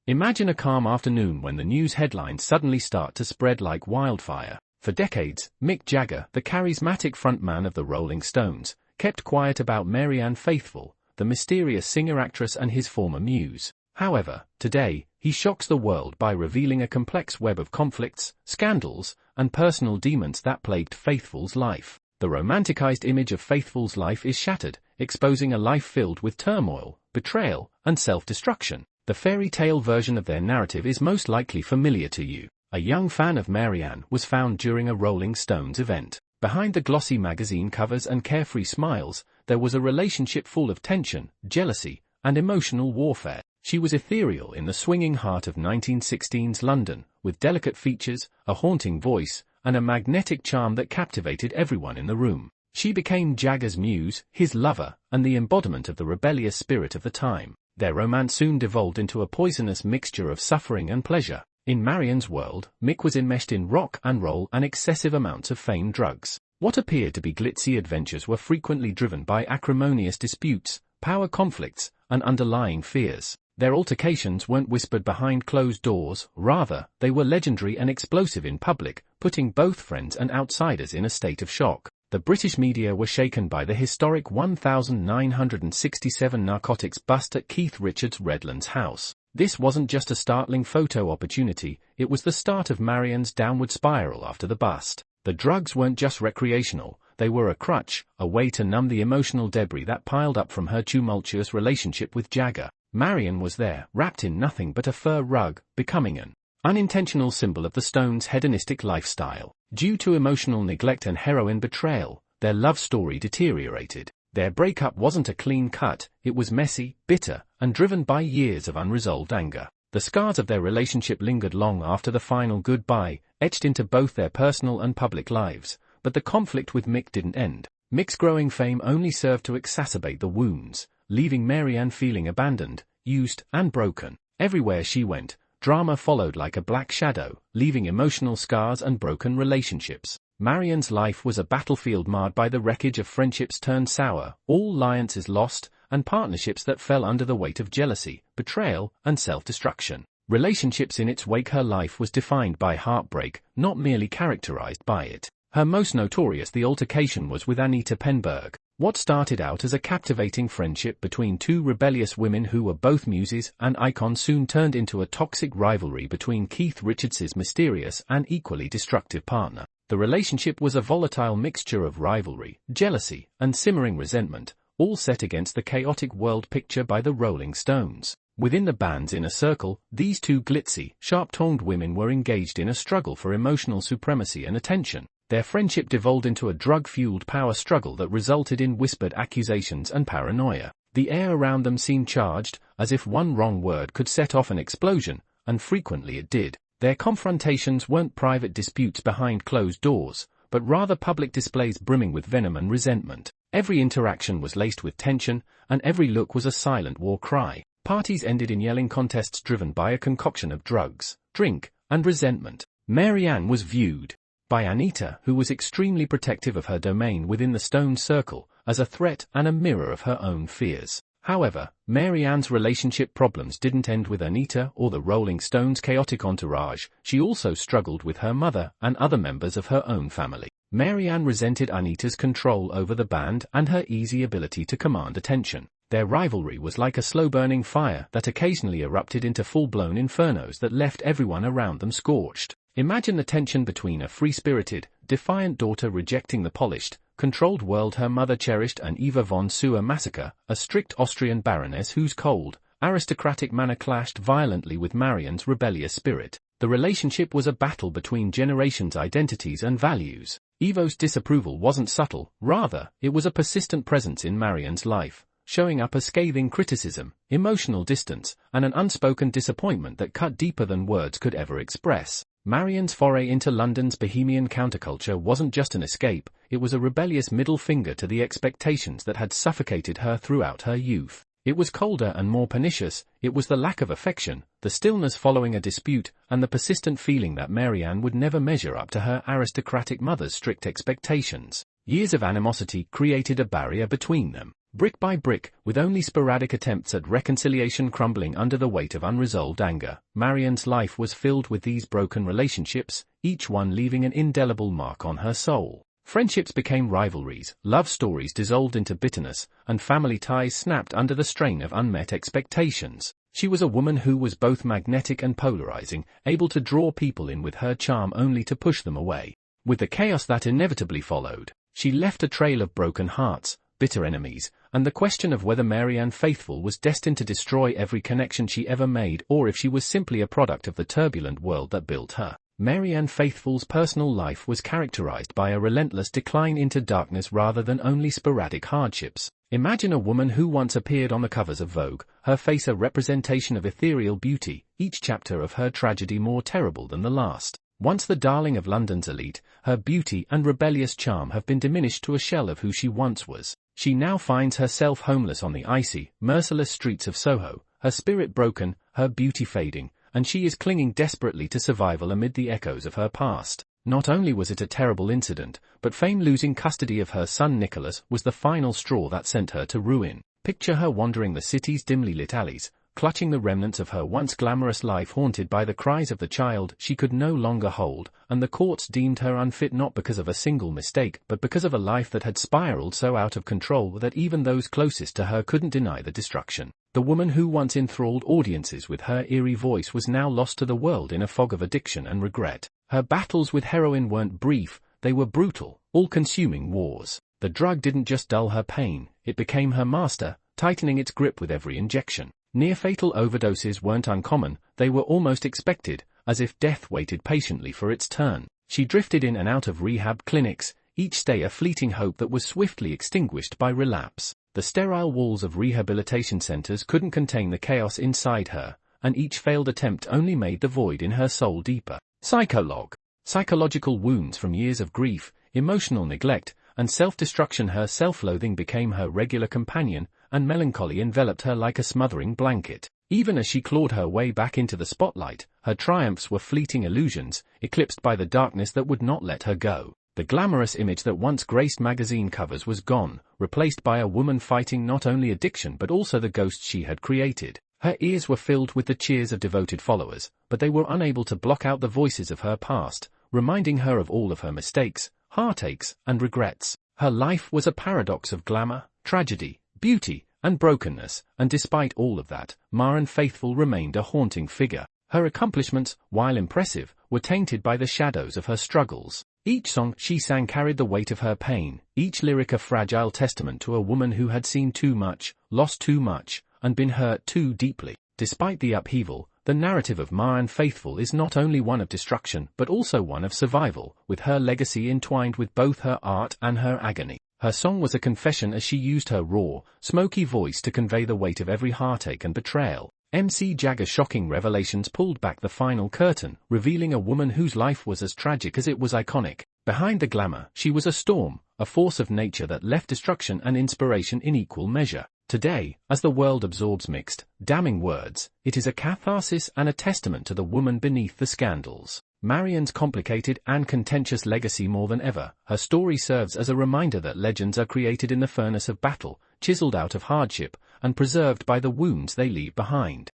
Imagine a calm afternoon when the news headlines suddenly start to spread like wildfire. For decades, Mick Jagger, the charismatic frontman of the Rolling Stones, kept quiet about Marianne Faithfull, the mysterious singer-actress and his former muse. However, today, he shocks the world by revealing a complex web of conflicts, scandals, and personal demons that plagued Faithfull's life. The romanticized image of Faithfull's life is shattered, exposing a life filled with turmoil, betrayal, and self-destruction. The fairy tale version of their narrative is most likely familiar to you. A young fan of Marianne was found during a Rolling Stones event. Behind the glossy magazine covers and carefree smiles, there was a relationship full of tension, jealousy, and emotional warfare. She was ethereal in the swinging heart of 1916's London, with delicate features, a haunting voice, and a magnetic charm that captivated everyone in the room. She became Jagger's muse, his lover, and the embodiment of the rebellious spirit of the time. Their romance soon devolved into a poisonous mixture of suffering and pleasure. In Marianne's world, Mick was enmeshed in rock and roll and excessive amounts of famed drugs. What appeared to be glitzy adventures were frequently driven by acrimonious disputes, power conflicts, and underlying fears. Their altercations weren't whispered behind closed doors, rather, they were legendary and explosive in public, putting both friends and outsiders in a state of shock. The British media were shaken by the historic 1967 narcotics bust at Keith Richards' Redlands house. This wasn't just a startling photo opportunity, it was the start of Marianne's downward spiral after the bust. The drugs weren't just recreational, they were a crutch, a way to numb the emotional debris that piled up from her tumultuous relationship with Jagger. Marianne was there, wrapped in nothing but a fur rug, becoming an unintentional symbol of the Stones' hedonistic lifestyle. Due to emotional neglect and heroin betrayal, their love story deteriorated. Their breakup wasn't a clean cut, it was messy, bitter, and driven by years of unresolved anger. The scars of their relationship lingered long after the final goodbye, etched into both their personal and public lives, but the conflict with Mick didn't end. Mick's growing fame only served to exacerbate the wounds, leaving Marianne feeling abandoned, used, and broken. Everywhere she went, drama followed like a black shadow, leaving emotional scars and broken relationships. Marianne's life was a battlefield marred by the wreckage of friendships turned sour, all alliances lost, and partnerships that fell under the weight of jealousy, betrayal, and self-destruction. Relationships in its wake. Her life was defined by heartbreak, not merely characterized by it. Her most notorious the altercation was with Anita Penberg. What started out as a captivating friendship between two rebellious women who were both muses and icons soon turned into a toxic rivalry between Keith Richards' mysterious and equally destructive partner. The relationship was a volatile mixture of rivalry, jealousy, and simmering resentment, all set against the chaotic world picture by the Rolling Stones. Within the band's inner circle, these two glitzy, sharp-tongued women were engaged in a struggle for emotional supremacy and attention. Their friendship devolved into a drug-fueled power struggle that resulted in whispered accusations and paranoia. The air around them seemed charged, as if one wrong word could set off an explosion, and frequently it did. Their confrontations weren't private disputes behind closed doors, but rather public displays brimming with venom and resentment. Every interaction was laced with tension, and every look was a silent war cry. Parties ended in yelling contests driven by a concoction of drugs, drink, and resentment. Marianne was viewed by Anita, who was extremely protective of her domain within the Stones circle, as a threat and a mirror of her own fears. However, Marianne's relationship problems didn't end with Anita or the Rolling Stones' chaotic entourage. She also struggled with her mother and other members of her own family. Marianne resented Anita's control over the band and her easy ability to command attention. Their rivalry was like a slow-burning fire that occasionally erupted into full-blown infernos that left everyone around them scorched. Imagine the tension between a free-spirited, defiant daughter rejecting the polished, controlled world her mother cherished and Eva von Sewer massacre, a strict Austrian baroness whose cold, aristocratic manner clashed violently with Marianne's rebellious spirit. The relationship was a battle between generations' identities and values. Evo's disapproval wasn't subtle, rather, it was a persistent presence in Marianne's life, showing up as scathing criticism, emotional distance, and an unspoken disappointment that cut deeper than words could ever express. Marianne's foray into London's bohemian counterculture wasn't just an escape, it was a rebellious middle finger to the expectations that had suffocated her throughout her youth. It was colder and more pernicious, it was the lack of affection, the stillness following a dispute, and the persistent feeling that Marianne would never measure up to her aristocratic mother's strict expectations. Years of animosity created a barrier between them. Brick by brick, with only sporadic attempts at reconciliation crumbling under the weight of unresolved anger, Marianne's life was filled with these broken relationships, each one leaving an indelible mark on her soul. Friendships became rivalries, love stories dissolved into bitterness, and family ties snapped under the strain of unmet expectations. She was a woman who was both magnetic and polarizing, able to draw people in with her charm only to push them away. With the chaos that inevitably followed, she left a trail of broken hearts, bitter enemies, and the question of whether Marianne Faithfull was destined to destroy every connection she ever made or if she was simply a product of the turbulent world that built her. Marianne Faithfull's personal life was characterized by a relentless decline into darkness rather than only sporadic hardships. Imagine a woman who once appeared on the covers of Vogue, her face a representation of ethereal beauty, each chapter of her tragedy more terrible than the last. Once the darling of London's elite, her beauty and rebellious charm have been diminished to a shell of who she once was. She now finds herself homeless on the icy, merciless streets of Soho, her spirit broken, her beauty fading, and she is clinging desperately to survival amid the echoes of her past. Not only was it a terrible incident, but fame losing custody of her son Nicholas was the final straw that sent her to ruin. Picture her wandering the city's dimly lit alleys, clutching the remnants of her once glamorous life haunted by the cries of the child she could no longer hold, and the courts deemed her unfit not because of a single mistake but because of a life that had spiraled so out of control that even those closest to her couldn't deny the destruction. The woman who once enthralled audiences with her eerie voice was now lost to the world in a fog of addiction and regret. Her battles with heroin weren't brief, they were brutal, all-consuming wars. The drug didn't just dull her pain, it became her master, tightening its grip with every injection. Near-fatal overdoses weren't uncommon, they were almost expected, as if death waited patiently for its turn. She drifted in and out of rehab clinics, each stay a fleeting hope that was swiftly extinguished by relapse. The sterile walls of rehabilitation centers couldn't contain the chaos inside her, and each failed attempt only made the void in her soul deeper. Psychological wounds from years of grief, emotional neglect, and self-destruction. Her self-loathing became her regular companion, and melancholy enveloped her like a smothering blanket. Even as she clawed her way back into the spotlight, her triumphs were fleeting illusions, eclipsed by the darkness that would not let her go. The glamorous image that once graced magazine covers was gone, replaced by a woman fighting not only addiction but also the ghost she had created. Her ears were filled with the cheers of devoted followers, but they were unable to block out the voices of her past, reminding her of all of her mistakes, heartaches, and regrets. Her life was a paradox of glamour, tragedy, beauty, and brokenness, and despite all of that, Marianne Faithfull remained a haunting figure. Her accomplishments, while impressive, were tainted by the shadows of her struggles. Each song she sang carried the weight of her pain, each lyric a fragile testament to a woman who had seen too much, lost too much, and been hurt too deeply. Despite the upheaval, the narrative of Marianne Faithfull is not only one of destruction but also one of survival, with her legacy entwined with both her art and her agony. Her song was a confession as she used her raw, smoky voice to convey the weight of every heartache and betrayal. MC Jagger's shocking revelations pulled back the final curtain, revealing a woman whose life was as tragic as it was iconic. Behind the glamour, she was a storm, a force of nature that left destruction and inspiration in equal measure. Today, as the world absorbs mixed, damning words, it is a catharsis and a testament to the woman beneath the scandals. Marianne's complicated and contentious legacy more than ever, her story serves as a reminder that legends are created in the furnace of battle, chiseled out of hardship, and preserved by the wounds they leave behind.